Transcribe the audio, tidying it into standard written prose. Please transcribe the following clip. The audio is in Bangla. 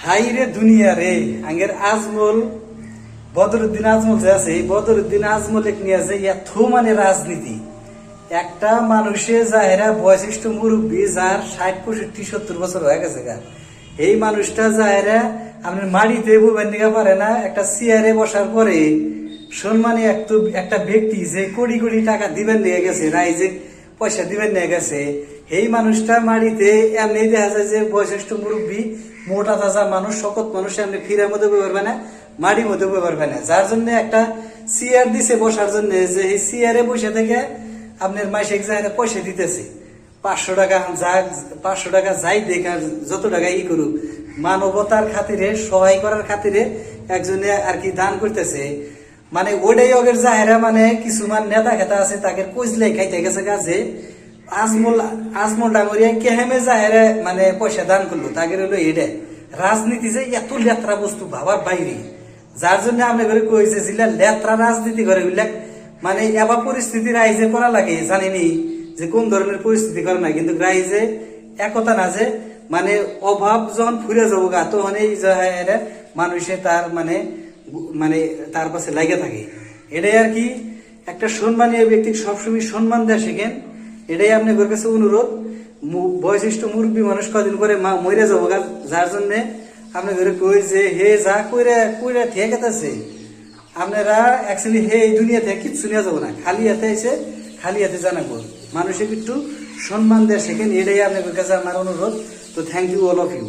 হাই রে দুনিয়া রে আঙ্গের আজমল বদরুদ্দিন আজমল যে আছে এই বদরুদ্দিন আজমল নিয়ে যে এত মানে রাজনীতি একটা মানুষে যাহেরা বয়সিষ্ঠ মুরব্বী যার 60, 65, 70 বছর হয়ে গেছে গা এই মানুষটা যাহেরা আপনার মাড়িতে বইবার নিয়ে পারে না একটা চেয়ারে বসার পরে সম্মানী একটা ব্যক্তি যে কোটি কোটি টাকা দিবেন নিয়ে গেছে রাইজে পয়সা দিবেন নিয়ে গেছে এই মানুষটা মাড়িতে এমনি দেখা যায় যে বয়সিষ্ঠ মুরব্বী মোটা তাজা মানুষ শকত মানুষ এমনি ফিরের মধ্যে বই পারবে না মাড়ির মধ্যে বই পারবে না যার জন্য একটা চেয়ার দিছে বসার জন্য যে এই চেয়ারে বসে থেকে আপনার মাসিক জায়গায় পয়সা দিতেছে 500 টাকা 500 টাকা যাই দেখা যত টাকা ই করুক মানবতার খাতিরে সহায় করার খাতিরে একজনে আর কি দান করতেছে মানে ওটাই ওগের জাহেরা মানে কিছুমান নেতা খেতা আছে তাকে কইজলে খাইতে গেছে কাজে আজমল ডাঙরিয়া কেহেমে জাহেরা মানে পয়সা দান করলো তাকে হলো এটা রাজনীতি যে এত লেত্রা বস্তু ভাবার বাইরে যার জন্য আমরা ঘরে কইছে লেত্রা রাজনীতি করে উল্লেখ মানে এবার পরিস্থিতি রাইজে করা লাগে জানিনি যে কোন ধরনের পরিস্থিতি করে না কিন্তু রাইজে একতা না যে মানে অভাব যখন ফুরে যাবো গা তখন এই মানুষে তার মানে তার পাশে লাগে থাকে এটাই আর কি একটা সম্মানীয় ব্যক্তি সবসময় সম্মান দেয় শেখেন এটাই আপনার কাছে অনুরোধ বয়সিষ্ঠ মুরব্বী মানুষ কদিন করে মরে যাবো গা যার জন্য আপনার ঘরে কই যে হে যা কইরা থেকে গেছে আপনারা অ্যাকচুয়ালি হে এই দুনিয়া থেকে কিচ্ছু নিয়ে যাবো না খালি হাতে এসে খালি হাতে জানাবো মানুষকে একটু সম্মান দেয় শেখেন এটাই আপনাদের কাছে আমার অনুরোধ তো thank you all of you